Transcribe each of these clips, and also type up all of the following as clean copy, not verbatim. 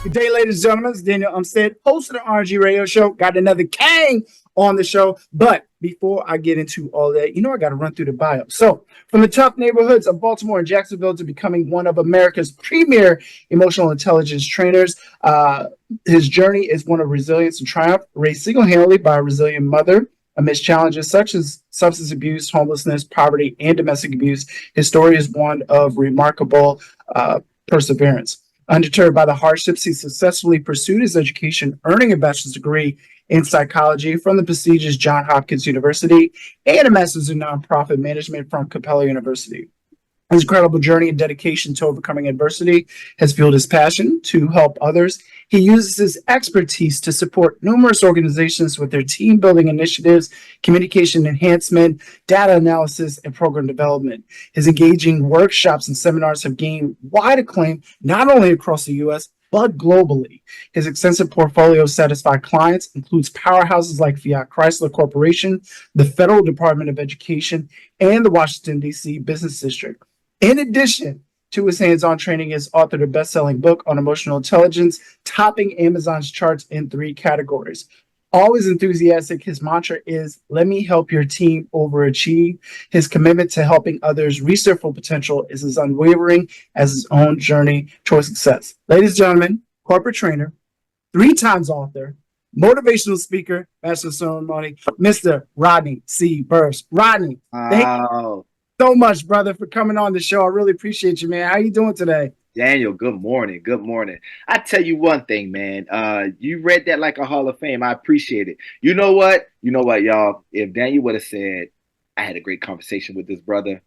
Good day, ladies and gentlemen. It's Daniel Umstead, host of the RNG radio show. Got another Kang on the show. But before I get into all that, I got to run through the bio. So, from the tough neighborhoods of Baltimore and Jacksonville to becoming one of America's premier emotional intelligence trainers, his journey is one of resilience and triumph, raised single-handedly by a resilient mother. Amidst challenges such as substance abuse, homelessness, poverty, and domestic abuse, his story is one of remarkable perseverance. Undeterred by the hardships, he successfully pursued his education, earning a bachelor's degree in psychology from the prestigious Johns Hopkins University and a master's in nonprofit management from Capella University. His incredible journey and dedication to overcoming adversity has fueled his passion to help others. He uses his expertise to support numerous organizations with their team building initiatives, communication enhancement, data analysis, and program development. His engaging workshops and seminars have gained wide acclaim, not only across the U.S., but globally. His extensive portfolio of satisfied clients includes powerhouses like Fiat Chrysler Corporation, the Federal Department of Education, and the Washington, D.C. Business District. In addition to his hands-on training, he has authored a best-selling book on emotional intelligence, topping Amazon's charts in 3 categories. Always enthusiastic, his mantra is, "Let me help your team overachieve." His commitment to helping others reach their full potential is as unwavering as his own journey toward success. Ladies and gentlemen, corporate trainer, 3 times author, motivational speaker, master of ceremony, Mr. Rodney C. Burris. Rodney, thank you so much, brother, for coming on the show. I really appreciate you, man. How you doing today? Daniel, good morning. Good morning. I tell you one thing, man. You read that like a Hall of Fame. I appreciate it. You know what? Y'all? If Daniel would have said, I had a great conversation with this brother.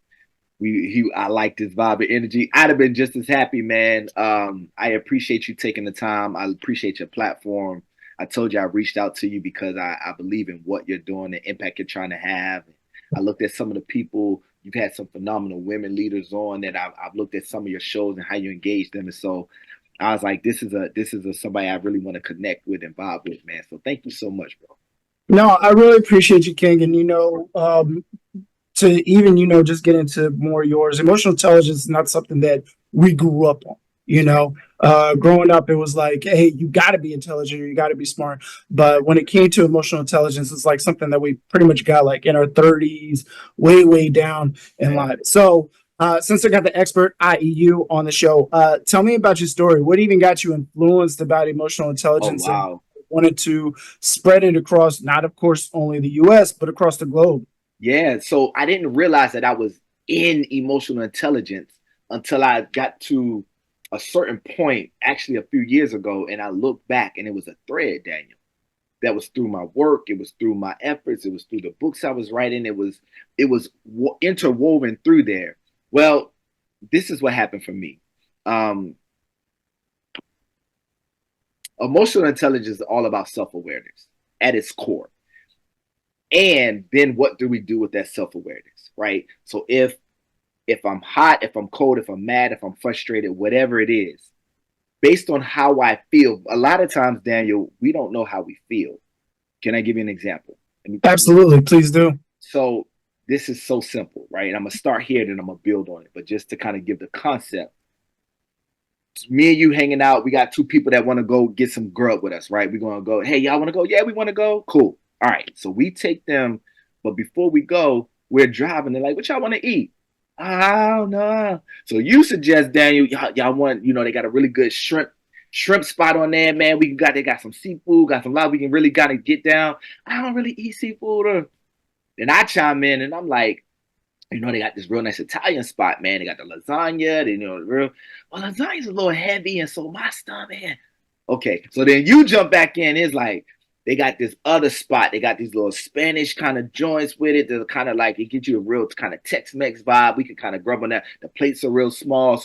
I liked his vibe and energy. I'd have been just as happy, man. I appreciate you taking the time. I appreciate your platform. I told you I reached out to you because I believe in what you're doing, the impact you're trying to have. I looked at some of the people. You've had some phenomenal women leaders on that I've looked at some of your shows and how you engage them. And so I was like, this is somebody I really want to connect with and vibe with, man. So thank you so much, bro. No, I really appreciate you, King. And, to even, just get into more yours, emotional intelligence is not something that we grew up on. Growing up, it was like, hey, you got to be intelligent or you got to be smart. But when it came to emotional intelligence, it's like something that we pretty much got like in our 30s, way, way down in life. So since I got the expert, i.e. you, on the show, tell me about your story. What even got you influenced about emotional intelligence? Oh, wow. And wanted to spread it across, not, of course, only the U.S., but across the globe? Yeah, so I didn't realize that I was in emotional intelligence until I got to a certain point, actually a few years ago, and I looked back and it was a thread, Daniel. That was through my work, it was through my efforts, it was through the books I was writing, it was interwoven through there. Well, this is what happened for me. Emotional intelligence is all about self-awareness at its core. And then what do we do with that self-awareness, right? So if I'm hot, if I'm cold, if I'm mad, if I'm frustrated, whatever it is, based on how I feel, a lot of times, Daniel, we don't know how we feel. Can I give you an example? Absolutely, please do. So this is so simple, right? And I'm going to start here, then I'm going to build on it. But just to kind of give the concept, me and you hanging out, we got 2 people that want to go get some grub with us, right? We're going to go, hey, y'all want to go? Yeah, we want to go. Cool. All right. So we take them. But before we go, we're driving. They're like, what y'all want to eat? Oh, no. So you suggest, Daniel, y'all want, they got a really good shrimp spot on there, man. They got some seafood, got some lot we can really gotta get down. I don't really eat seafood. Then I chime in and I'm like, they got this real nice Italian spot, man. They got the lasagna, lasagna's a little heavy, and so my stomach, man. Okay, so then you jump back in, it's like, they got this other spot. They got these little Spanish kind of joints with it. They're kind of like, it gives you a real kind of Tex-Mex vibe. We can kind of grub on that. The plates are real small.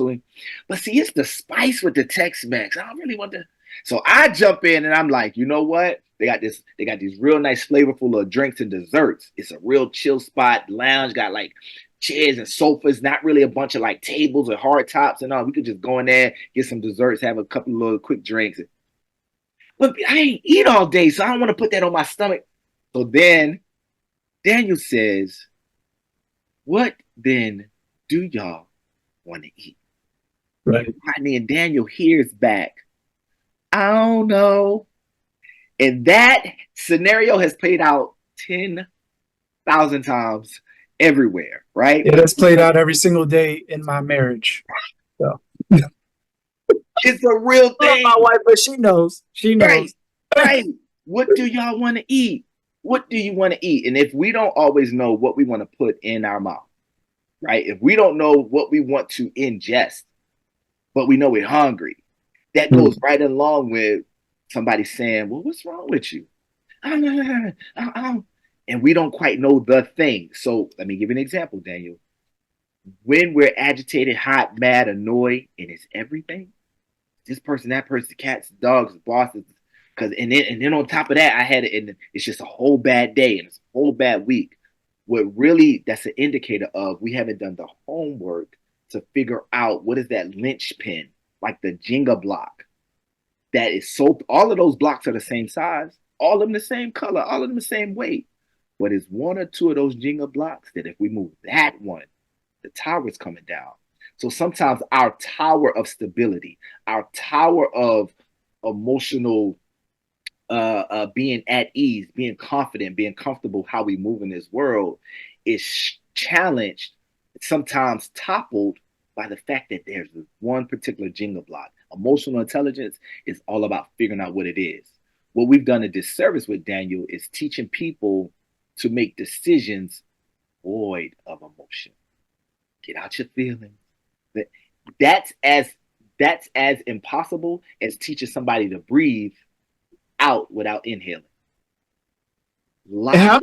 But see, it's the spice with the Tex-Mex. I don't really want to. So I jump in and I'm like, you know what? They got these real nice flavorful little drinks and desserts. It's a real chill spot, lounge, got like chairs and sofas, not really a bunch of like tables or hard tops and all. We could just go in there, get some desserts, have a couple of little quick drinks. But I ain't eat all day, so I don't want to put that on my stomach. So then Daniel says, what then do y'all want to eat? Right. Rodney and Daniel hears back, I don't know. And that scenario has played out 10,000 times everywhere, right? It has played out every single day in my marriage. So It's a real I love thing. my wife, but she knows. She Right, knows. right. What do y'all want to eat? What do you want to eat? And if we don't always know what we want to put in our mouth, right? If we don't know what we want to ingest, but we know we're hungry, that goes right along with somebody saying, well, what's wrong with you? And we don't quite know the thing. So let me give you an example, Daniel. When we're agitated, hot, mad, annoyed, and it's everything, this person, that person, cats, dogs, bosses, because and then on top of that, I had it, and it's just a whole bad day and it's a whole bad week. What really that's an indicator of we haven't done the homework to figure out what is that linchpin, like the Jenga block. That is so all of those blocks are the same size, all of them the same color, all of them the same weight. But it's one or two of those Jenga blocks that if we move that one, the tower's coming down. So sometimes our tower of stability, our tower of emotional being at ease, being confident, being comfortable, how we move in this world is challenged, sometimes toppled by the fact that there's one particular Jenga block. Emotional intelligence is all about figuring out what it is. What we've done a disservice with, Daniel, is teaching people to make decisions void of emotion. Get out your feelings. That's as that's as impossible as teaching somebody to breathe out without inhaling. How,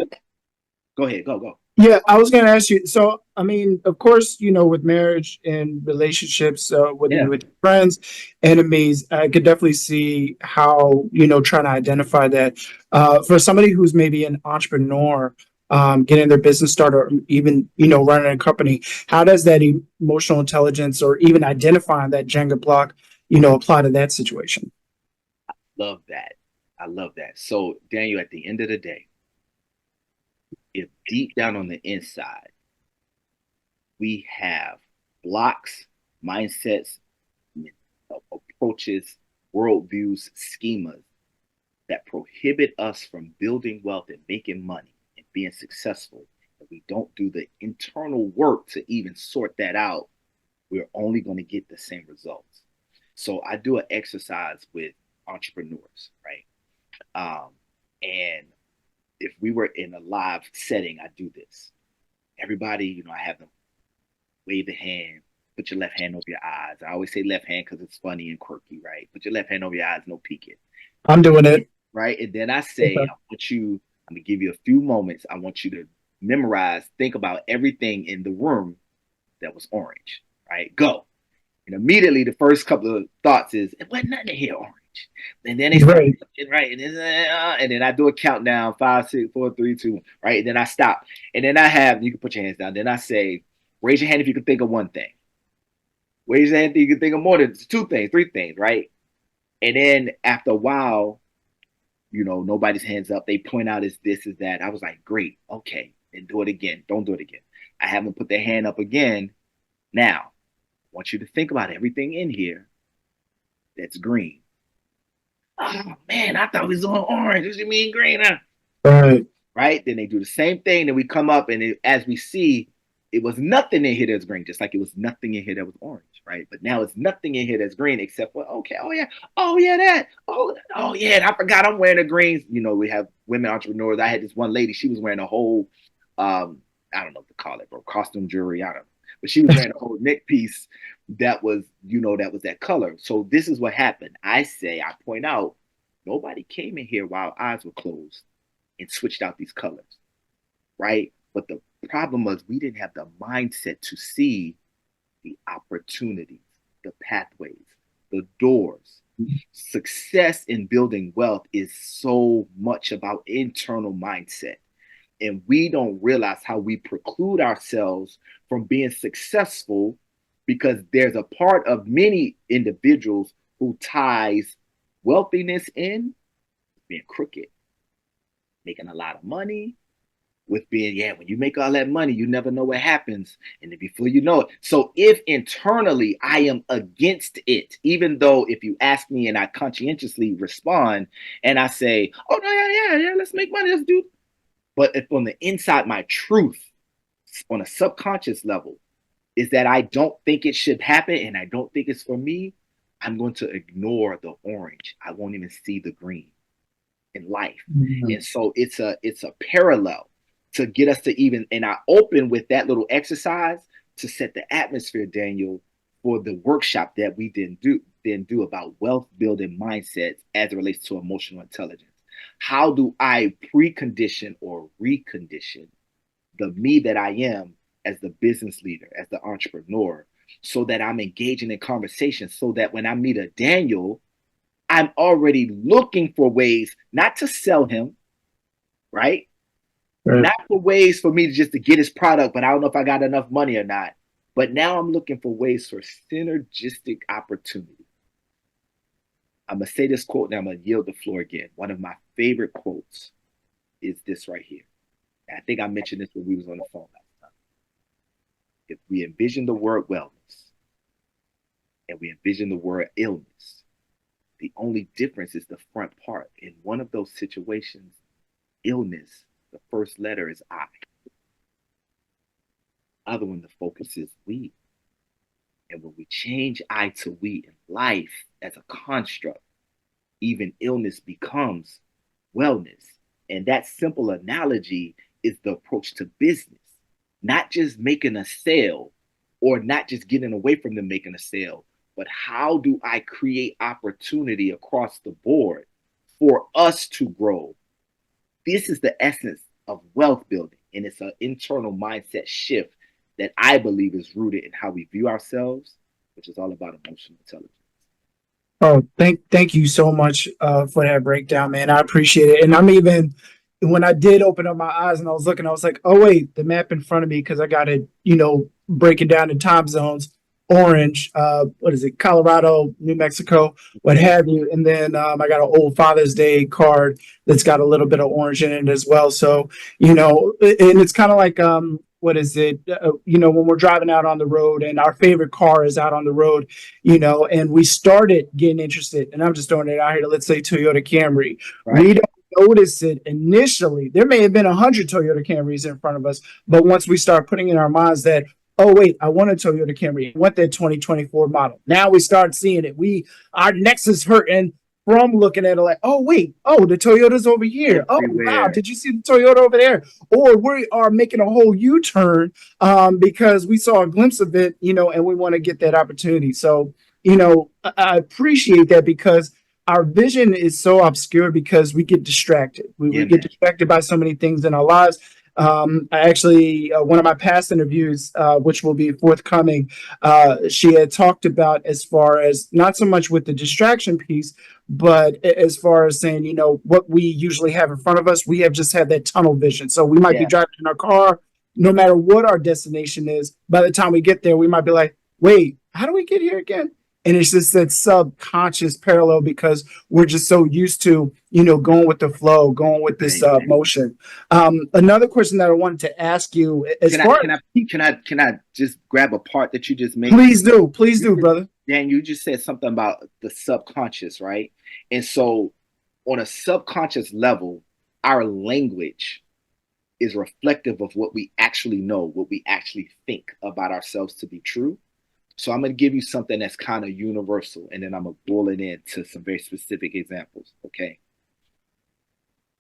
Go ahead, go. yeah, I was going to ask you. So, I mean, of course, with marriage and relationships, whether Yeah, you're with friends, enemies, I could definitely see how, trying to identify that. For somebody who's maybe an entrepreneur, getting their business started, or even, running a company, how does that emotional intelligence or even identifying that Jenga block, apply to that situation? love that. I love that. So, Daniel, at the end of the day, if deep down on the inside we have blocks, mindsets, approaches, worldviews, schemas that prohibit us from building wealth and making money and being successful, and we don't do the internal work to even sort that out, we're only going to get the same results. So I do an exercise with entrepreneurs, right? And if we were in a live setting, I do this. Everybody, I have them wave the hand, put your left hand over your eyes. I always say left hand because it's funny and quirky, right? Put your left hand over your eyes, no peeking. I'm doing it. Right. And then I say, Okay. I'm going to give you a few moments. I want you to memorize, think about everything in the room that was orange, right? Go. And immediately the first couple of thoughts is, it wasn't nothing here orange. And then they start, Right. right? And then I do a countdown, 5, 6, 4, 3, 2, 1, right? And then I stop. And then you can put your hands down. Then I say, raise your hand if you can think of one thing. Raise your hand if you can think of more than 2 things, 3 things, right? And then after a while, nobody's hands up. They point out is this, is that. I was like, great, okay, and do it again. Don't do it again. I have them put their hand up again. Now, I want you to think about everything in here that's green. Oh man, I thought it was on orange. What do you mean green? Huh? Right. Right? Then they do the same thing. Then we come up and as we see, it was nothing in here that's green, just like it was nothing in here that was orange, right? But now it's nothing in here that's green except for, okay, oh yeah, that, oh yeah, and I forgot I'm wearing the greens. We have women entrepreneurs. I had this one lady, she was wearing a whole, I don't know what to call it, bro, costume jewelry, I don't know. But she was wearing a whole neck piece that was, that was that color. So this is what happened. I point out, nobody came in here while eyes were closed and switched out these colors, right? But the problem was we didn't have the mindset to see the opportunities, the pathways, the doors. Success in building wealth is so much about internal mindset. And we don't realize how we preclude ourselves from being successful because there's a part of many individuals who ties wealthiness in being crooked, making a lot of money, with being, yeah, when you make all that money, you never know what happens. And then before you know it. So if internally I am against it, even though if you ask me and I conscientiously respond and I say, oh, no, yeah, let's make money, let's do. But if on the inside, my truth on a subconscious level is that I don't think it should happen and I don't think it's for me, I'm going to ignore the orange. I won't even see the green in life. Mhm. And so it's a parallel to get us to even, and I open with that little exercise to set the atmosphere, Daniel, for the workshop that we didn't do about wealth building mindsets as it relates to emotional intelligence. How do I precondition or recondition the me that I am as the business leader, as the entrepreneur, so that I'm engaging in conversation, so that when I meet a Daniel, I'm already looking for ways not to sell him, right? Right. Not for ways for me to just to get his product, but I don't know if I got enough money or not. But now I'm looking for ways for synergistic opportunity. I'm going to say this quote and I'm going to yield the floor again. One of my favorite quotes is this right here. I think I mentioned this when we was on the phone last time. If we envision the word wellness and we envision the word illness, the only difference is the front part. In one of those situations, illness, the first letter is I. Other one, the focus is we. And when we change I to we in life as a construct, even illness becomes wellness. And that simple analogy is the approach to business, not just making a sale or not just getting away from them making a sale, but how do I create opportunity across the board for us to grow? This is the essence of wealth building. And it's an internal mindset shift that I believe is rooted in how we view ourselves, which is all about emotional intelligence. Oh, thank you so much for that breakdown, man. I appreciate it. And I'm even when I did open up my eyes and I was looking, I was like, oh wait, the map in front of me because I got it, break it down in time zones. Orange, what is it? Colorado, New Mexico, what Okay. have you. And then I got an old Father's Day card that's got a little bit of orange in it as well. So, and it's kind of like what is it? When we're driving out on the road and our favorite car is out on the road, and we started getting interested, and I'm just throwing it out here, let's say Toyota Camry. Right. We don't notice it initially. There may have been 100 Toyota Camrys in front of us, but once we start putting in our minds that, oh wait, I want a Toyota Camry, I want that 2024 model. Now we start seeing it. Our necks is hurting from looking at it like, oh wait, oh, the Toyota's over here. Oh wow, Everywhere. did you see the Toyota over there? Or we are making a whole U-turn because we saw a glimpse of it, and we want to get that opportunity. So, I appreciate that because our vision is so obscure because we get distracted. We Yeah, get man. distracted by so many things in our lives. I actually, one of my past interviews, which will be forthcoming, she had talked about as far as not so much with the distraction piece, but as far as saying, what we usually have in front of us, we have just had that tunnel vision. So we might be Yeah. driving in our car, no matter what our destination is. By the time we get there, we might be like, wait, how do we get here again? And it's just that subconscious parallel because we're just so used to, going with the flow, going with this Right. motion. Another question that I wanted to ask you, as Can I far can I can I just grab a part that you just made? please do, brother. Dan, you just said something about the subconscious, right? And so on a subconscious level, our language is reflective of what we actually know, what we actually think about ourselves to be true. So I'm going to give you something that's kind of universal, and then I'm going to boil it into some very specific examples. Okay.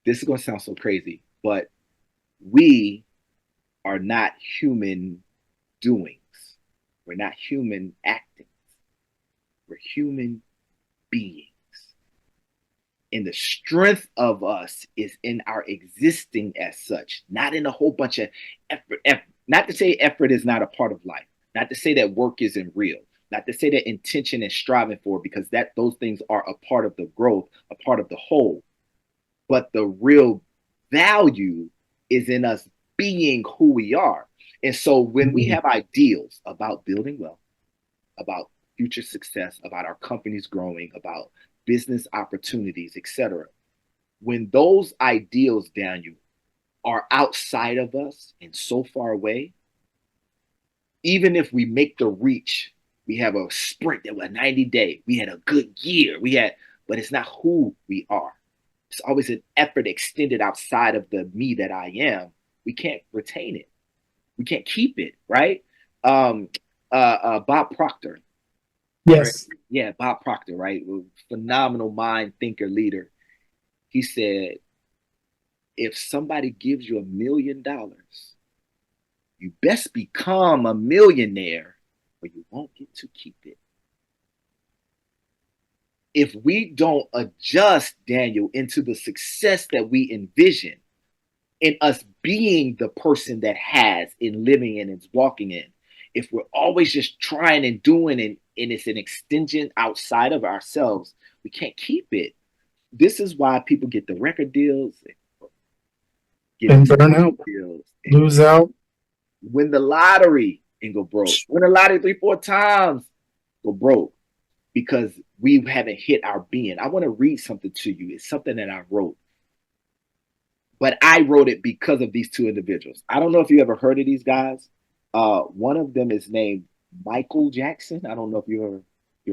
This is going to sound so crazy, but we are not human doings. We're not human acting. We're human beings. And the strength of us is in our existing as such, not in a whole bunch of effort. Not to say effort is not a part of life, not to say that work isn't real, not to say that intention and striving for, because those things are a part of the growth, a part of the whole. But the real value is in us being who we are. And so when we have ideals about building wealth, about future success, about our companies growing, about business opportunities, etc. When those ideals, Daniel, are outside of us and so far away, even if we make the reach, we have a sprint that was 90-day, we had a good year, but it's not who we are. It's always an effort extended outside of the me that I am. We can't retain it. We can't keep it, right? Bob Proctor. Yes. Yeah, Bob Proctor, right? Phenomenal mind, thinker, leader. He said, if somebody gives you $1 million, you best become a millionaire or you won't get to keep it. If we don't adjust, Daniel, into the success that we envision in us being the person that has in living and is walking in, if we're always just trying and doing and it's an extension outside of ourselves, we can't keep it. This is why people get the record deals, and burn out, deals, lose out, win the lottery and go broke. Win the lottery 3-4 times, go broke, because we haven't hit our being. I want to read something to you. It's something that I wrote, but I wrote it because of these two individuals. I don't know if you ever heard of these guys. One of them is named Michael Jackson. I don't know if you're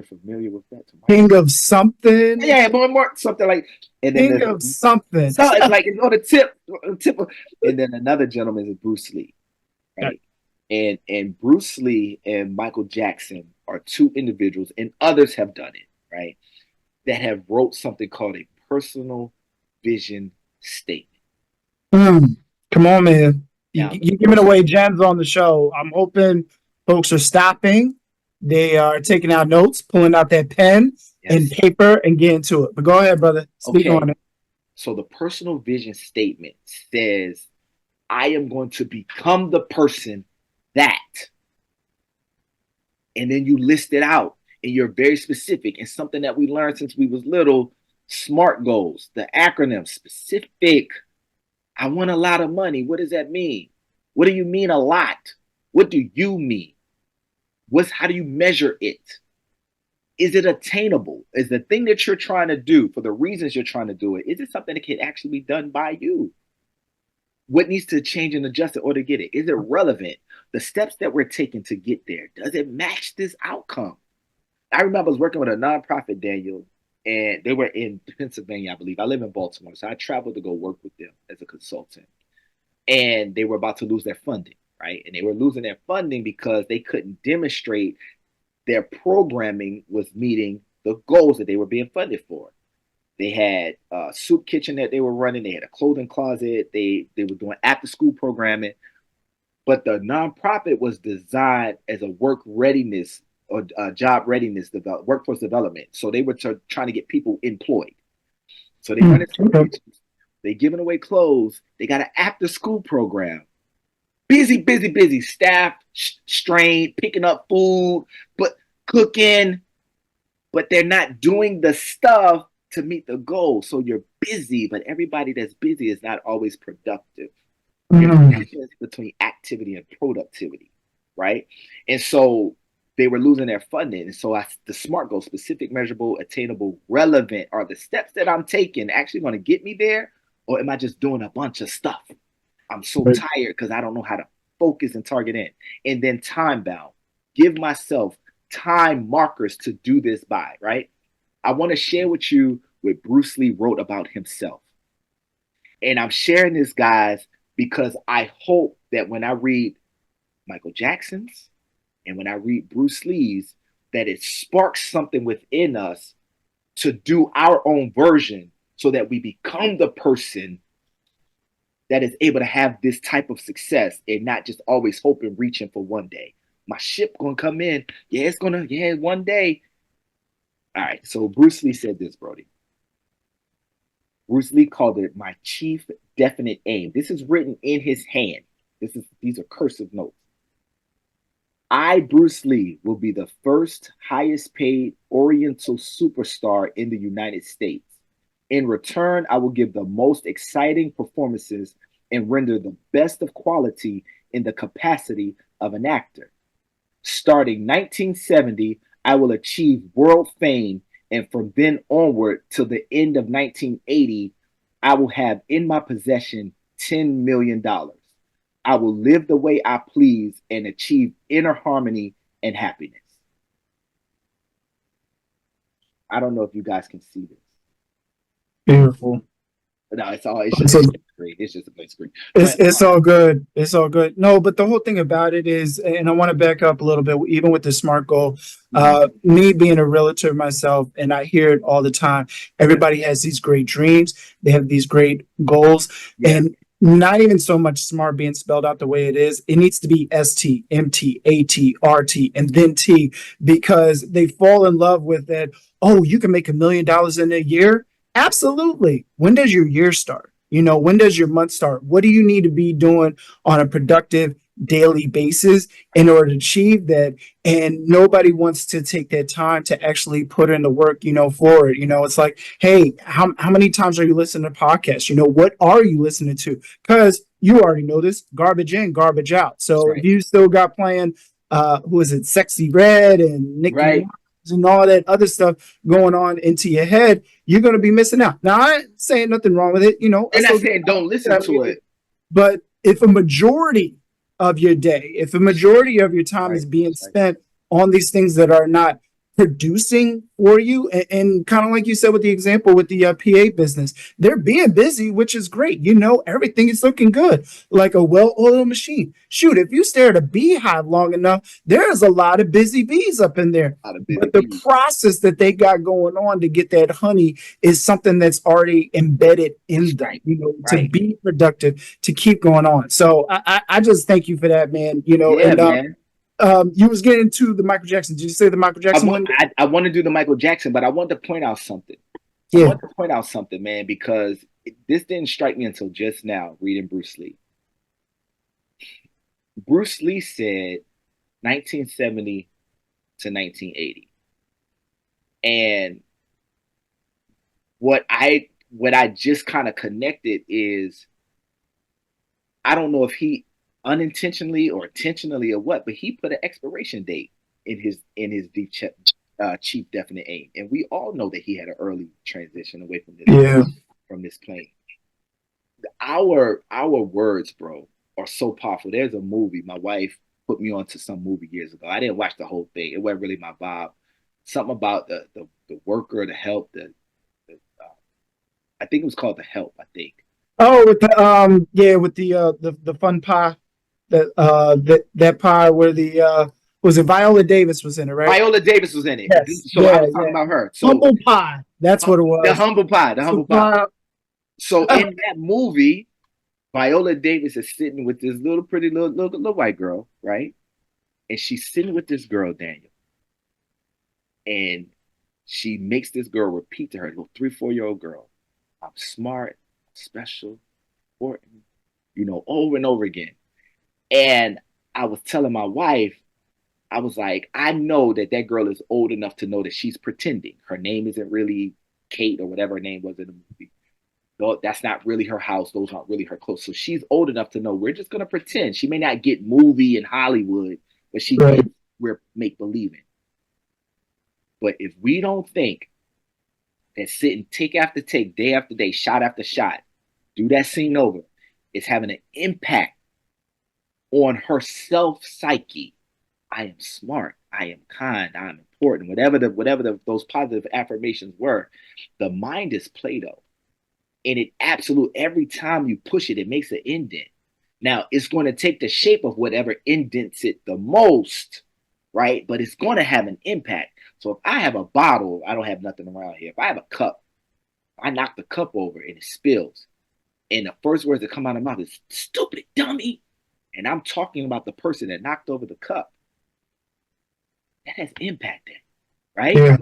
familiar with that. King of something. Yeah, more something like. And then King of something. So it's like it's on the tip. And then another gentleman is Bruce Lee, right? And Bruce Lee and Michael Jackson are two individuals, and others have done it, right? That have wrote something called a personal vision statement. Come on, man. You're giving away gems on the show. I'm hoping folks are stopping. They are taking out notes, pulling out that pen and paper and getting to it. But go ahead, brother. Speak on it. So the personal vision statement says, I am going to become the person that. And then you list it out and you're very specific. And something that we learned since we was little, SMART goals, the acronym, specific. I want a lot of money. What does that mean? What do you mean a lot? What do you mean? How do you measure it? Is it attainable? Is the thing that you're trying to do, for the reasons you're trying to do it, is it something that can actually be done by you? What needs to change and adjust in order to get it? Is it relevant? The steps that we're taking to get there, does it match this outcome? I remember I was working with a nonprofit, Daniel, and they were in Pennsylvania, I believe. I live in Baltimore, so I traveled to go work with them as a consultant. And they were about to lose their funding, right? And they were losing their funding because they couldn't demonstrate their programming was meeting the goals that they were being funded for. They had a soup kitchen that they were running. They had a clothing closet. They were doing after-school programming. But the nonprofit was designed as a work readiness or job readiness, workforce development. So they were trying to get people employed. So they run it. They giving away clothes. They got an after-school program. Busy. Staff strained, picking up food, but cooking. But they're not doing the stuff to meet the goal. So you're busy, but everybody that's busy is not always productive. There's a difference between activity and productivity, right? And so they were losing their funding. And so the SMART goals, specific, measurable, attainable, relevant, are the steps that I'm taking actually going to get me there? Or am I just doing a bunch of stuff? I'm so tired because I don't know how to focus and target in. And then time bound. Give myself time markers to do this by, right? I want to share with you what Bruce Lee wrote about himself. And I'm sharing this, guys, because I hope that when I read Michael Jackson's and when I read Bruce Lee's, that it sparks something within us to do our own version so that we become the person that is able to have this type of success and not just always hoping, reaching for one day. My ship gonna come in. One day. All right, so Bruce Lee said this, Brody. Bruce Lee called it my chief definite aim. This is written in his hand. These are cursive notes. I, Bruce Lee, will be the first highest paid Oriental superstar in the United States. In return, I will give the most exciting performances and render the best of quality in the capacity of an actor. Starting 1970, I will achieve world fame, and from then onward till the end of 1980, I will have in my possession $10 million. I will live the way I please and achieve inner harmony and happiness. I don't know if you guys can see this. Beautiful. No, it's It's, just great. It's just a great screen. it's all good. It's all good. No, but the whole thing about it is, and I want to back up a little bit, even with the SMART goal, me being a realtor myself, and I hear it all the time. Everybody has these great dreams. They have these great goals, and not even so much SMART being spelled out the way it is. It needs to be ST, MT, AT, RT, and then T, because they fall in love with that. Oh, you can make $1 million in a year. Absolutely. When does your year start? When does your month start? What do you need to be doing on a productive daily basis in order to achieve that? And nobody wants to take that time to actually put in the work, for it. It's like, hey, how many times are you listening to podcasts? What are you listening to? Because you already know this, garbage in, garbage out. So if you still got playing, who is it, Sexy Red and Nicki and all that other stuff going on into your head, you're going to be missing out. Now, I ain't saying nothing wrong with it. And I'm saying don't listen to it. But if a majority of your day, if a majority of your time is being spent on these things that are not producing for you, and kind of like you said with the example with the PA business, they're being busy, which is great. Everything is looking good, like a well-oiled machine. Shoot, if you stare at a beehive long enough, there's a lot of busy bees up in there. But the process that they got going on to get that honey is something that's already embedded in them, to be productive, to keep going on. So I just thank you for that, man. Man. You was getting to the Michael Jackson. Did you say the Michael Jackson one? I want to do the Michael Jackson, but I want to point out something. Yeah. I want to point out something, man, because this didn't strike me until just now reading Bruce Lee. Bruce Lee said 1970 to 1980. And what I just kind of connected is, I don't know if he unintentionally or intentionally or what, but he put an expiration date in his chief definite aim, and we all know that he had an early transition away from this plane. Our words, bro, are so powerful. There's a movie my wife put me onto, some movie years ago. I didn't watch the whole thing. It wasn't really my vibe. Something about the worker, the help, I think it was called The Help, I think. Oh, with the fun pie, that pie where was it Viola Davis was in it, right? Viola Davis was in it. Yes. So I was talking about her. So, humble pie. That's what it was. The humble pie. The humble pie. So in that movie, Viola Davis is sitting with this little pretty little white girl, right? And she's sitting with this girl, Daniel. And she makes this girl repeat to her, little 3-4-year-old girl, I'm smart, special, important, over and over again. And I was telling my wife, I was like, I know that girl is old enough to know that she's pretending. Her name isn't really Kate or whatever her name was in the movie. No, that's not really her house. Those aren't really her clothes. So she's old enough to know we're just going to pretend. She may not get movie in Hollywood, but we're make-believing. But if we don't think that sitting take after take, day after day, shot after shot, do that scene over, is having an impact on her self-psyche. I am smart. I am kind. I am important. Whatever those positive affirmations were, the mind is Play-Doh. And every time you push it, it makes an indent. Now, it's going to take the shape of whatever indents it the most, right? But it's going to have an impact. So if I have a bottle, I don't have nothing around here. If I have a cup, I knock the cup over and it spills. And the first words that come out of my mouth is, stupid dummy. And I'm talking about the person that knocked over the cup. That has impacted, right? Yeah.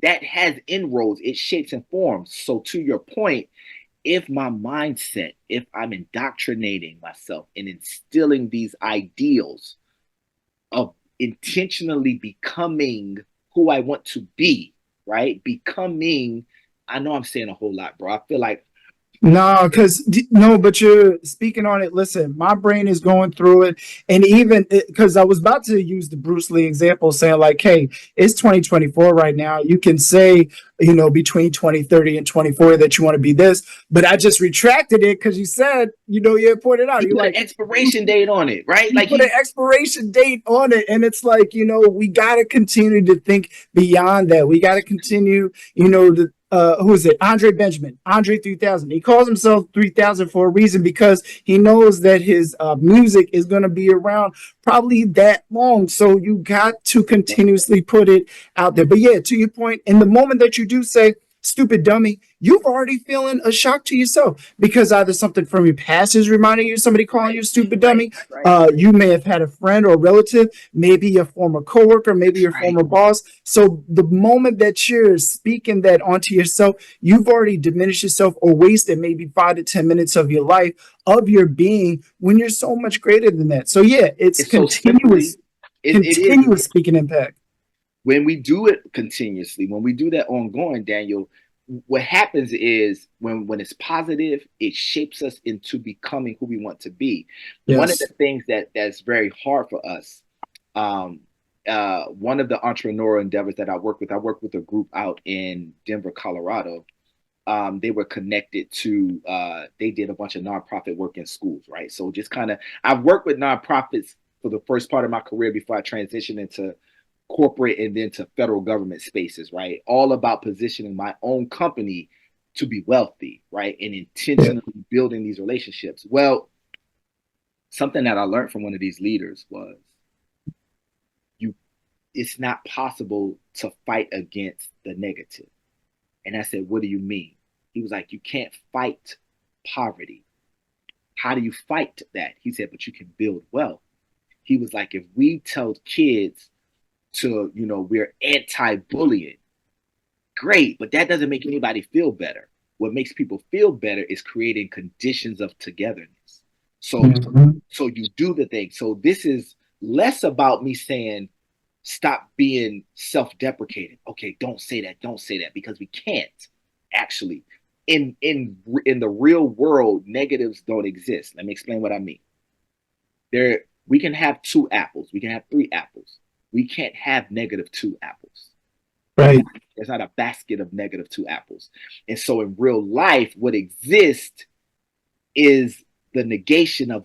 That has inroads. It shapes and forms. So to your point, if my mindset, if I'm indoctrinating myself and instilling these ideals of intentionally becoming who I want to be, right? Becoming, I know I'm saying a whole lot, bro. I feel like No, but you're speaking on it. Listen, my brain is going through it. And even because I was about to use the Bruce Lee example, saying, like, hey, it's 2024 right now. You can say, between 2030 and 24 that you want to be this. But I just retracted it because you said, you had pointed out, He you're put an like, expiration date on it, right? you Like put an expiration date on it. And it's like, we got to continue to think beyond that. We got to continue, who is it? Andre Benjamin, Andre 3000. He calls himself 3000 for a reason because he knows that his music is going to be around probably that long. So you got to continuously put it out there. But yeah, to your point, in the moment that you do say, stupid dummy, you've already feeling a shock to yourself because either something from your past is reminding you, somebody calling you stupid dummy. You may have had a friend or relative, maybe a former coworker, maybe your former boss. So the moment that you're speaking that onto yourself, you've already diminished yourself or wasted maybe 5 to 10 minutes of your life, of your being, when you're so much greater than that. So yeah, it's so continuous, it is. speaking impact. When we do it continuously, when we do that ongoing, Daniel, what happens is when it's positive, it shapes us into becoming who we want to be. Yes. One of the things that's very hard for us, one of the entrepreneurial endeavors that I work with a group out in Denver, Colorado. They were connected to, they did a bunch of nonprofit work in schools, right? So just kind of, I've worked with nonprofits for the first part of my career before I transitioned into corporate and then to federal government spaces, right? All about positioning my own company to be wealthy, right? And intentionally building these relationships. Well, something that I learned from one of these leaders was it's not possible to fight against the negative. And I said, what do you mean? He was like, you can't fight poverty. How do you fight that? He said, but you can build wealth. He was like, if we tell kids to, we're anti-bullying, great, but that doesn't make anybody feel better. What makes people feel better is creating conditions of togetherness. So you do the thing. So this is less about me saying, stop being self-deprecating. Okay, don't say that, because we can't actually. In the real world, negatives don't exist. Let me explain what I mean. We can have 2 apples, we can have 3 apples. We can't have -2 apples. Right. There's not a basket of -2 apples. And so in real life, what exists is the negation of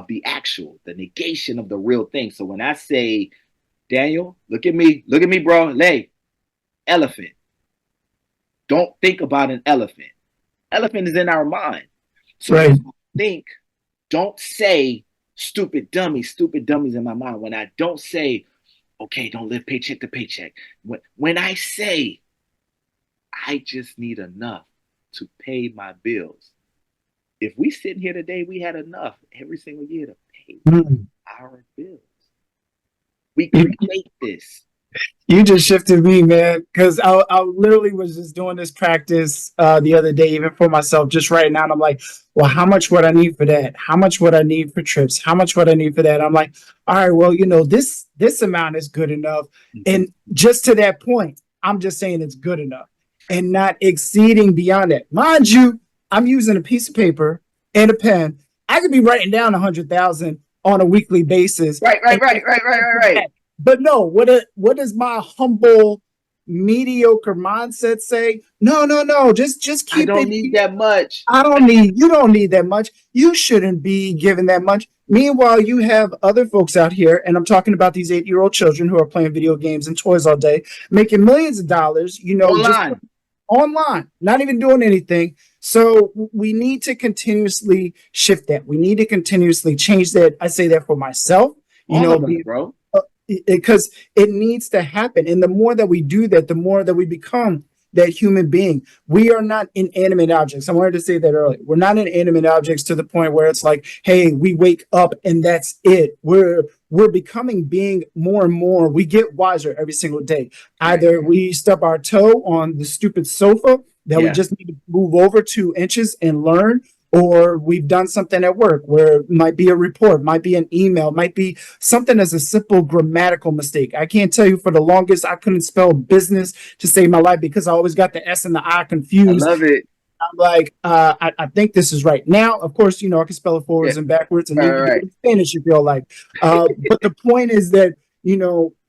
the actual, the negation of the real thing. So when I say, Daniel, look at me, bro. Hey, elephant. Don't think about an elephant. Elephant is in our mind. So right. Don't say stupid dummies in my mind. When I don't say, okay, don't live paycheck to paycheck. When I say, I just need enough to pay my bills. If we sitting here today, we had enough every single year to pay our bills. We create this. You just shifted me, man, because I literally was just doing this practice the other day, even for myself, just writing out. I'm like, well, how much would I need for that? How much would I need for trips? How much would I need for that? I'm like, all right, well, this amount is good enough. And just to that point, I'm just saying it's good enough and not exceeding beyond that. Mind you, I'm using a piece of paper and a pen. I could be writing down 100,000 on a weekly basis. Right. But no, what does my humble, mediocre mindset say? No. Just keep it. I don't need that much. You don't need that much. You shouldn't be given that much. Meanwhile, you have other folks out here, and I'm talking about these 8-year-old children who are playing video games and toys all day, making millions of dollars, online, not even doing anything. So we need to continuously shift that. We need to continuously change that. I say that for myself, bro. Because it needs to happen. And the more that we do that, the more that we become that human being. We are not inanimate objects. I wanted to say that earlier. We're not inanimate objects to the point where it's like, hey, we wake up and that's it. We're becoming being more and more. We get wiser every single day. Either we stub our toe on the stupid sofa that we just need to move over 2 inches and learn, or we've done something at work where it might be a report, might be an email, might be something as a simple grammatical mistake. I can't tell you, for the longest, I couldn't spell business to save my life because I always got the S and the I confused. I love it. I'm like, I think this is right. Now, of course, I can spell it Yeah. forwards and backwards, and Right, then you do right, it in Spanish, you feel like. But the point is that,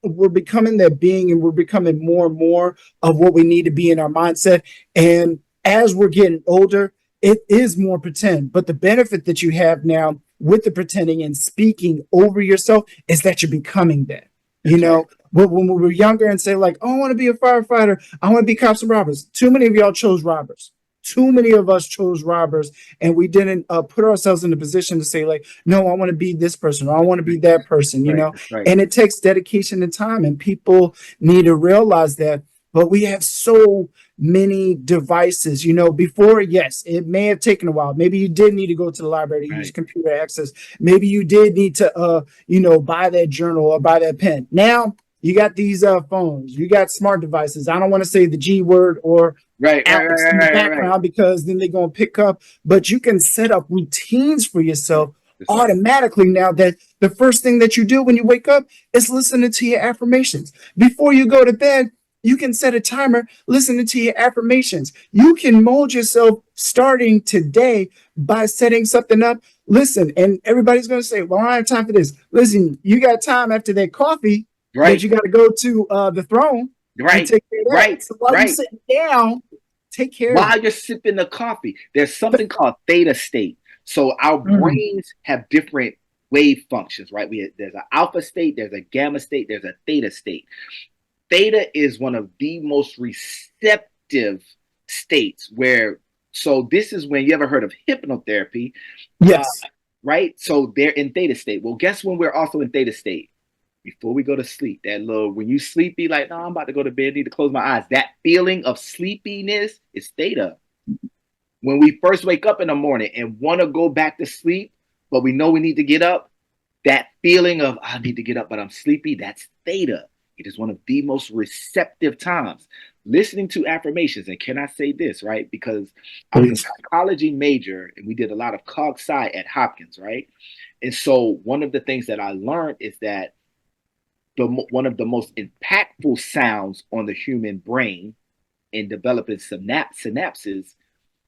we're becoming that being, and we're becoming more and more of what we need to be in our mindset. And as we're getting older, it is more pretend. But the benefit that you have now with the pretending and speaking over yourself is that you're becoming that. That's right. But when we were younger and say, like, oh, I want to be a firefighter, I want to be cops and robbers. Too many of y'all chose robbers. Too many of us chose robbers, and we didn't put ourselves in a position to say, like, no, I want to be this person, or I want to be that person, Right. That's right. And it takes dedication and time, and people need to realize that. But we have so many devices, before, yes, it may have taken a while. Maybe you did need to go to the library to use Right. computer access. Maybe you did need to, buy that journal or buy that pen. Now you got these phones, you got smart devices. I don't want to say the G word or Right. Alex in the background because then they're going to pick up, but you can set up routines for yourself That's right. automatically now, that the first thing that you do when you wake up is listening to your affirmations. Before you go to bed, you can set a timer, listening to your affirmations. You can mold yourself starting today by setting something up. Listen, and everybody's going to say, well, I don't have time for this. Listen, you got time after that coffee that Right. you got to go to the throne and Right. take care of that. Right. So while you're Right. sitting down, take care of While it. you're sipping the coffee, there's something called theta state. So our brains have different wave functions, right? There's an alpha state, there's a gamma state, there's a theta state. Theta is one of the most receptive states so this is when you ever heard of hypnotherapy. Yes. Right? So they're in theta state. Well, guess when we're also in theta state? Before we go to sleep, when you sleepy, like, no, I'm about to go to bed, need to close my eyes. That feeling of sleepiness is theta. When we first wake up in the morning and want to go back to sleep, but we know we need to get up, that feeling of, I need to get up, but I'm sleepy, that's theta. It is one of the most receptive times. Listening to affirmations, and can I say this, right? Because I was a psychology major and we did a lot of cog sci at Hopkins, right? And so one of the things that I learned is that one of the most impactful sounds on the human brain in developing synapses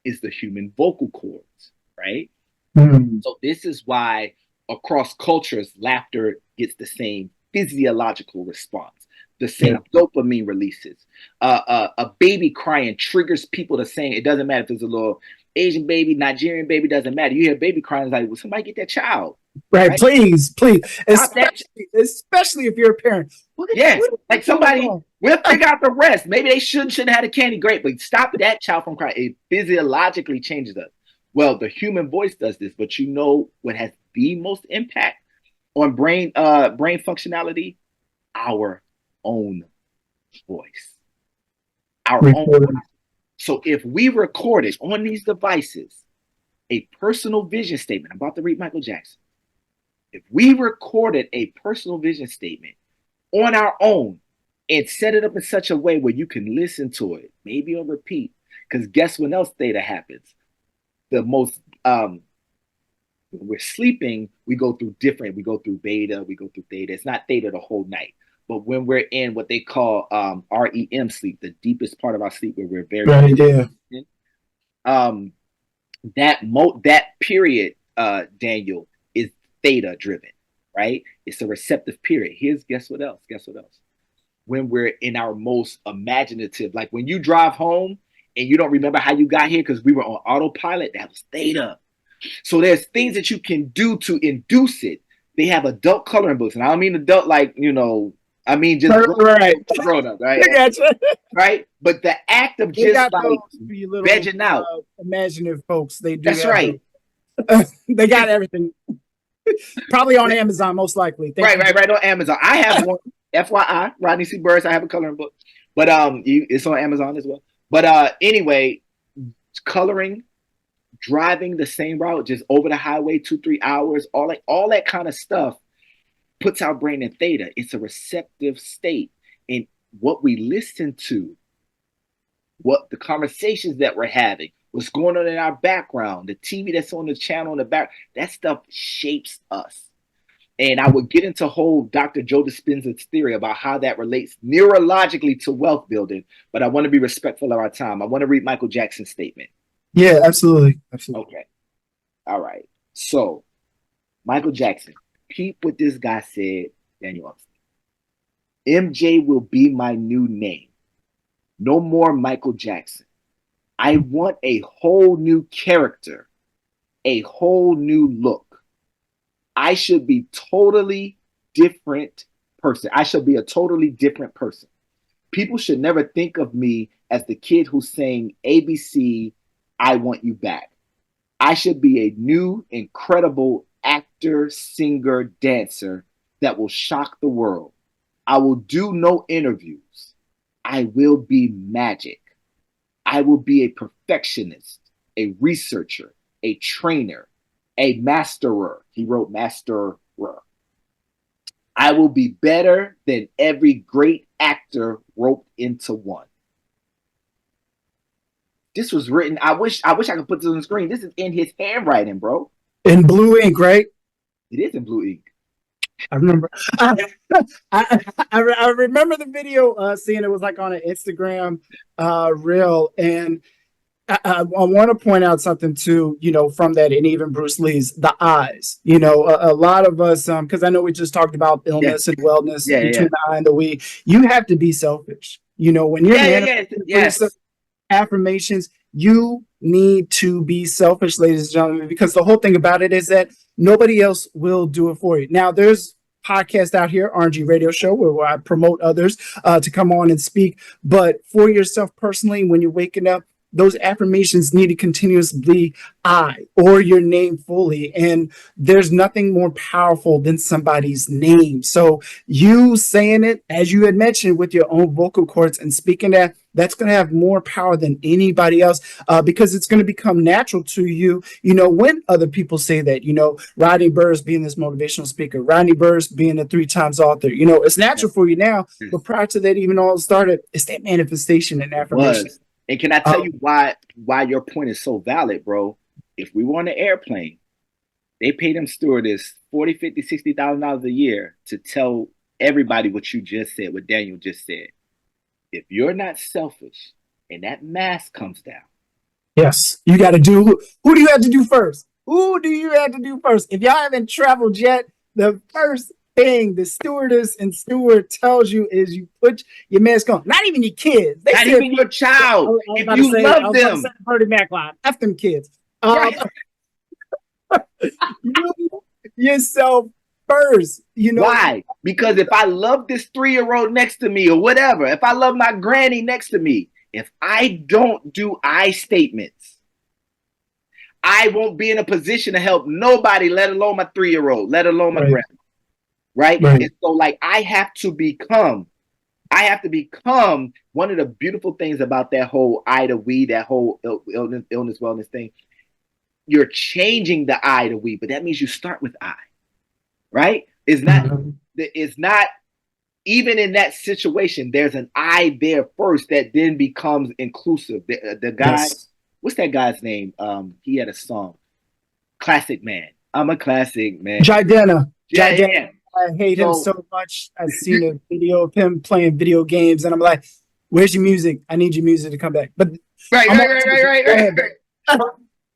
is the human vocal cords, right? So this is why across cultures, laughter gets the same physiological response, the same dopamine releases. A baby crying triggers people to saying, it doesn't matter if it's a little Asian baby, Nigerian baby, doesn't matter. You hear a baby crying, it's like, well, somebody get that child. Right? Please. Especially if you're a parent. Yes, like somebody, we'll figure out the rest. Maybe they shouldn't have had a candy, great, but stop that child from crying. It physiologically changes us. Well, the human voice does this, but you know what has the most impact on brain functionality? Our own voice. Our own voice. So if we recorded on these devices a personal vision statement, I'm about to read Michael Jackson. If we recorded a personal vision statement on our own and set it up in such a way where you can listen to it, maybe on repeat, because guess when else theta happens? The most, when we're sleeping, we go through beta, we go through theta. It's not theta the whole night. But when we're in what they call REM sleep, the deepest part of our sleep where we're very that period, Daniel, is theta driven, right? It's a receptive period. Guess what else? When we're in our most imaginative, like when you drive home and you don't remember how you got here because we were on autopilot, that was theta. So there's things that you can do to induce it. They have adult coloring books, and I don't mean adult like, I mean just grown up, right? I gotcha. Right? But the act of they just like vegging out. Imaginative folks, they do. That's right. They got everything. Probably on Amazon, most likely. Right on Amazon. I have one. FYI, Rodney C. Burris. I have a coloring book, but it's on Amazon as well. But anyway, coloring, driving the same route, just over the highway 2-3 hours, all that kind of stuff puts our brain in theta. It's a receptive state, and what we listen to, what the conversations that we're having, what's going on in our background, the TV that's on the channel in the back, that stuff shapes us. And I would get into whole Dr. Joe Dispenza's theory about how that relates neurologically to wealth building, but I want to be respectful of our time. I want to read Michael Jackson's statement. Yeah, absolutely. Absolutely. Okay. All right. So Michael Jackson. Peep what this guy said, Daniel. MJ will be my new name. No more Michael Jackson. I want a whole new character, a whole new look. I should be totally different person. I should be a totally different person. People should never think of me as the kid who's saying ABC, I want you back. I should be a new, incredible actor, singer, dancer that will shock the world. I will do no interviews. I will be magic. I will be a perfectionist, a researcher, a trainer, a masterer. He wrote masterer. I will be better than every great actor roped into one. This was written. I wish I could put this on the screen. This is in his handwriting, bro. In blue ink, right? It is in blue ink. I remember. I remember the video. Seeing it was like on an Instagram reel, and I want to point out something too. From that, and even Bruce Lee's the eyes. A lot of us, because I know we just talked about illness and wellness between the eye and the we. You have to be selfish. When you're affirmations, you need to be selfish, ladies and gentlemen, because the whole thing about it is that nobody else will do it for you. Now, there's podcasts out here, RNG radio show, where I promote others to come on and speak. But for yourself personally, when you're waking up, those affirmations need to continuously I or your name fully. And there's nothing more powerful than somebody's name. So you saying it, as you had mentioned, with your own vocal cords and speaking that's going to have more power than anybody else because it's going to become natural to you, when other people say that, Rodney Burris being this motivational speaker, Rodney Burris being a 3 times author, it's natural for you now. But prior to that, even all started, it's that manifestation and affirmation. And can I tell you why your point is so valid, bro? If we were on an airplane, they pay them stewardess $40,000, $50,000, $60,000 a year to tell everybody what you just said, what Daniel just said. If you're not selfish and that mask comes down. Yes, you got to do. Who do you have to do first? Who do you have to do first? If y'all haven't traveled yet, the first thing the stewardess and steward tells you is you put your mask on. Not even your kids. Not even your child. If you love them. Bertie Mac line. F them kids. Yourself first. Why? Because if I love this 3-year-old next to me or whatever, if I love my granny next to me, if I don't do I statements, I won't be in a position to help nobody, let alone my 3-year-old, let alone my grandma. Right? And so I have to become one of the beautiful things about that whole I to we, that whole illness, wellness thing. You're changing the I to we, but that means you start with I, right? It's not even in that situation, there's an I there first that then becomes inclusive. The guy, what's that guy's name? He had a song, Classic Man. I'm a classic man. Jidana. Yeah. I hate him so much. I've seen a video of him playing video games, and I'm like, "Where's your music? I need your music to come back." But right.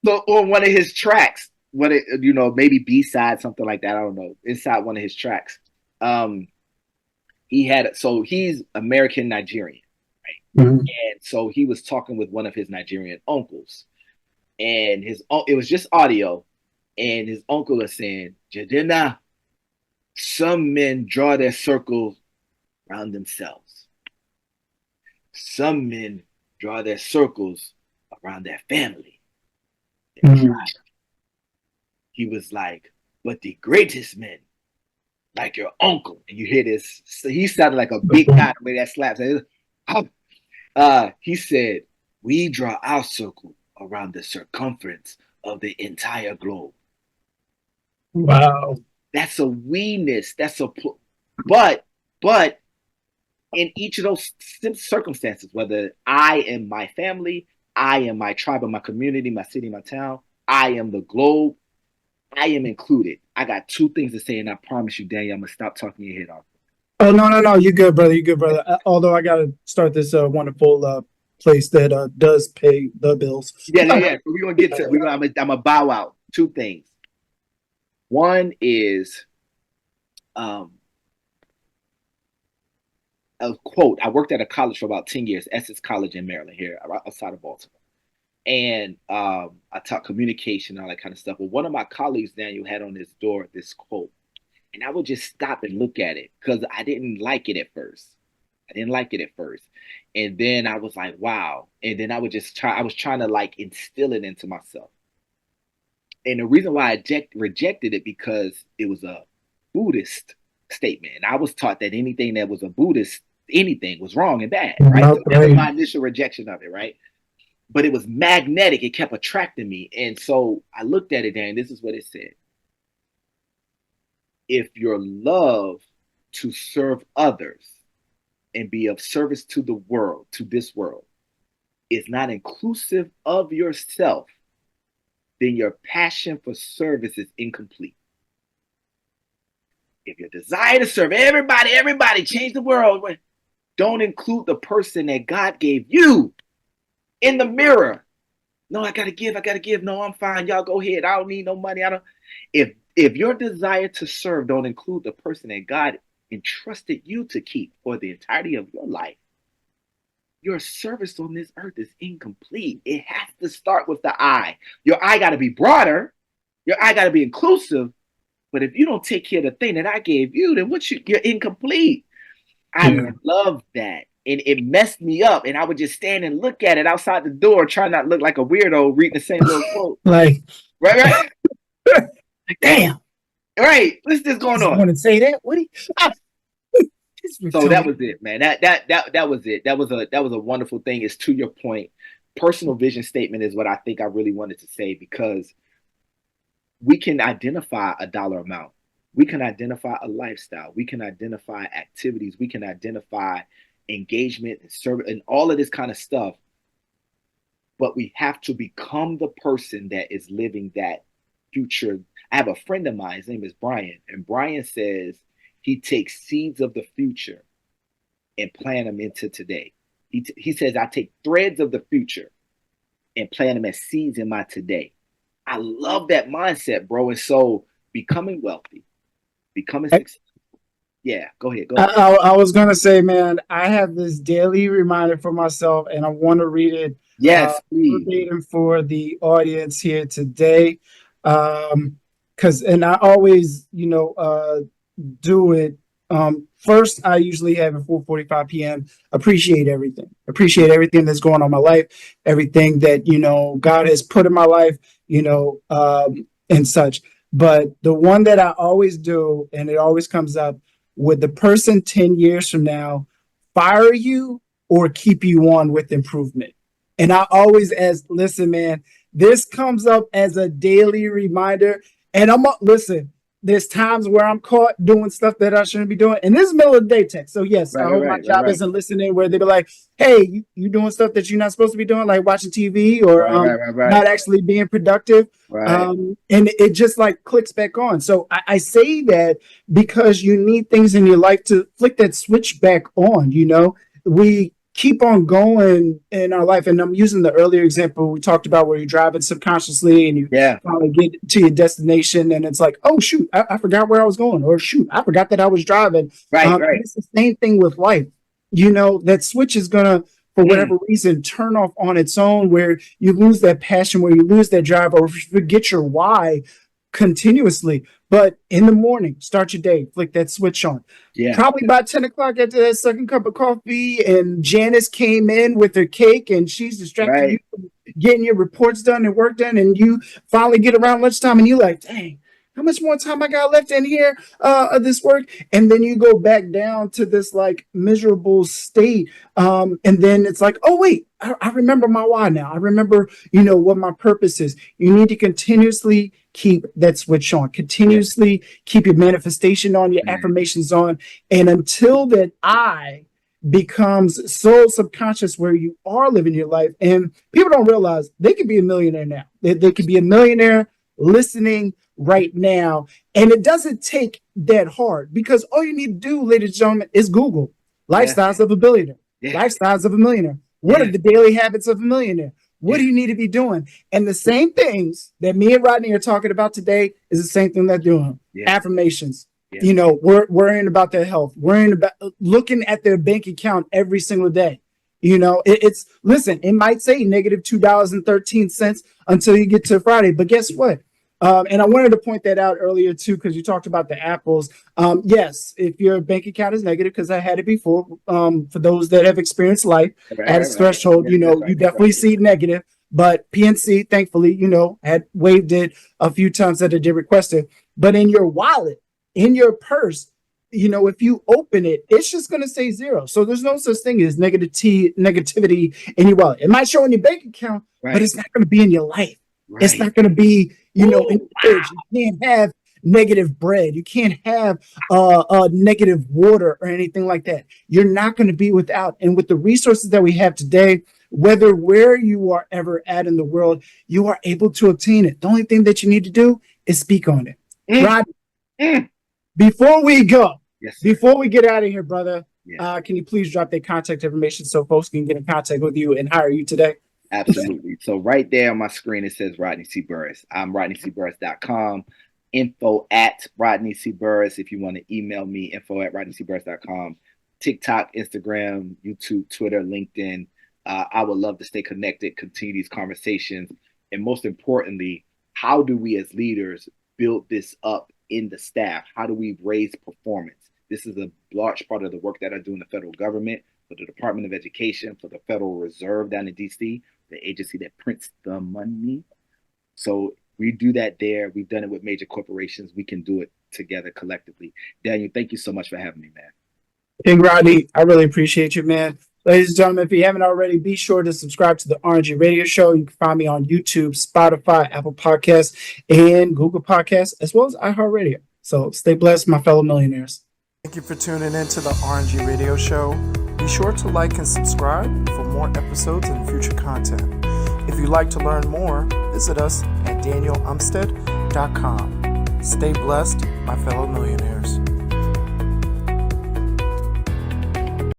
So on one of his tracks, maybe B-side, something like that. I don't know. Inside one of his tracks, he's American Nigerian, right? Mm-hmm. And so he was talking with one of his Nigerian uncles, and it was just audio, and his uncle is saying, "Jadena, some men draw their circles around themselves. Some men draw their circles around their family." Mm-hmm. He was like, "But the greatest men, like your uncle," and you hear this, so he sounded like a big guy the way that slaps. He said, "We draw our circle around the circumference of the entire globe." Wow. That's a weeness. But in each of those circumstances, whether I am my family, I am my tribe and my community, my city, my town, I am the globe, I am included. I got 2 things to say, and I promise you, Daniel, I'm going to stop talking your head off. Oh, no. You're good, brother. Although I got to start this wonderful place that does pay the bills. Yeah. So we're gonna get to. I'm gonna bow out. Two things. One is a quote. I worked at a college for about 10 years, Essex College in Maryland, here outside of Baltimore. And I taught communication and all that kind of stuff. But one of my colleagues, Daniel, had on his door this quote. And I would just stop and look at it because I didn't like it at first. And then I was like, wow. And then I was trying to like instill it into myself. And the reason why I rejected it because it was a Buddhist statement. And I was taught that anything that was a Buddhist, anything was wrong and bad, right? So that was my initial rejection of it, right? But it was magnetic. It kept attracting me. And so I looked at it, and this is what it said. If your love to serve others and be of service to the world, to this world, is not inclusive of yourself, then your passion for service is incomplete. If your desire to serve everybody, change the world, don't include the person that God gave you in the mirror. No, I gotta give. No, I'm fine. Y'all go ahead. I don't need no money. If your desire to serve don't include the person that God entrusted you to keep for the entirety of your life, your service on this earth is incomplete. It has to start with the I. Your I got to be broader. Your I got to be inclusive. But if you don't take care of the thing that I gave you, then you're incomplete. I love that. And it messed me up. And I would just stand and look at it outside the door, trying not to look like a weirdo reading the same little quote. Like, right? Like, damn. Right. What's this going on? I want to say that. What? So that was it, man. That was it. That was a wonderful thing. It's to your point. Personal vision statement is what I think I really wanted to say, because we can identify a dollar amount. We can identify a lifestyle. We can identify activities. We can identify engagement and service and all of this kind of stuff. But we have to become the person that is living that future. I have a friend of mine. His name is Brian. And Brian says he takes seeds of the future and plant them into today. He says, I take threads of the future and plant them as seeds in my today. I love that mindset, bro. And so becoming wealthy, becoming successful. Yeah, go ahead. I was going to say, man, I have this daily reminder for myself, and I want to read it. Yes, please. For the audience here today. And I always, do it. First, I usually have at 4:45 p.m. Appreciate everything that's going on in my life, everything that, God has put in my life, and such. But the one that I always do, and it always comes up, would the person 10 years from now fire you or keep you on with improvement? And I always ask, listen, man, this comes up as a daily reminder. And listen, there's times where I'm caught doing stuff that I shouldn't be doing. And this is middle of the day tech. So yes, I hope my job isn't listening where they be like, hey, you doing stuff that you're not supposed to be doing, like watching TV or not actually being productive. And it just like clicks back on. So I say that because you need things in your life to flick that switch back on. We keep on going in our life. And I'm using the earlier example we talked about where you're driving subconsciously and you finally get to your destination and it's like, oh, shoot, I forgot where I was going, or shoot, I forgot that I was driving. Right. It's the same thing with life. That switch is going to, for whatever reason, turn off on its own, where you lose that passion, where you lose that drive, or forget your why continuously. But in the morning, start your day, flick that switch on. Probably by 10 o'clock after that second cup of coffee, and Janice came in with her cake and she's distracting you from getting your reports done and work done, and you finally get around lunchtime and you're like, dang, how much more time I got left in here of this work? And then you go back down to this like miserable state. And then it's like, oh, wait, I remember my why now. I remember, what my purpose is. You need to continuously keep that switch on, continuously keep your manifestation on, your affirmations on. And until that I becomes so subconscious where you are living your life, and people don't realize they could be a millionaire now. They could be a millionaire listening right now. And it doesn't take that hard, because all you need to do, ladies and gentlemen, is Google lifestyles of a billionaire, lifestyles of a millionaire. What are the daily habits of a millionaire? What do you need to be doing? And the same things that me and Rodney are talking about today is the same thing they're doing. Affirmations. You know, worrying about their health, worrying about looking at their bank account every single day. You know, listen, it might say negative $2.13 until you get to Friday, but guess what? And I wanted to point that out earlier too, because you talked about the apples. Yes, if your bank account is negative, because I had it before, for those that have experienced life at its threshold, you know, you definitely see negative. But PNC, thankfully, you know, had waived it a few times that it did request it. But in your wallet, in your purse, you know, if you open it, it's just going to say 0. So there's no such thing as negativity in your wallet. It might show in your bank account, but it's not going to be in your life. It's not going to be, you know, in your fridge. You can't have negative bread. You can't have negative water or anything like that. You're not going to be without. And with the resources that we have today, whether where you are ever at in the world, you are able to obtain it. The only thing that you need to do is speak on it. Rodney, before we go, before we get out of here, brother, can you please drop their contact information so folks can get in contact with you and hire you today? Absolutely. So right there on my screen, it says Rodney C. Burris. I'm RodneyCBurris.com. Info at Rodney C. Burris. If you want to email me, info at RodneyCBurris.com. TikTok, Instagram, YouTube, Twitter, LinkedIn. I would love to stay connected, continue these conversations. And most importantly, how do we as leaders build this up in the staff? How do we raise performance? This is a large part of the work that I do in the federal government, for the Department of Education, for the Federal Reserve down in DC, the agency that prints the money. So we do that there. We've done it with major corporations. We can do it together collectively. Daniel, thank you so much for having me, man. Hey, Rodney, I really appreciate you, man. Ladies and gentlemen, if you haven't already, be sure to subscribe to the RNG Radio Show. You can find me on YouTube, Spotify, Apple Podcasts, and Google Podcasts, as well as iHeartRadio. So stay blessed, my fellow millionaires. Thank you for tuning in to the RNG Radio Show. Be sure to like and subscribe for more episodes and future content. If you'd like to learn more, visit us at danielumstead.com. Stay blessed, my fellow millionaires.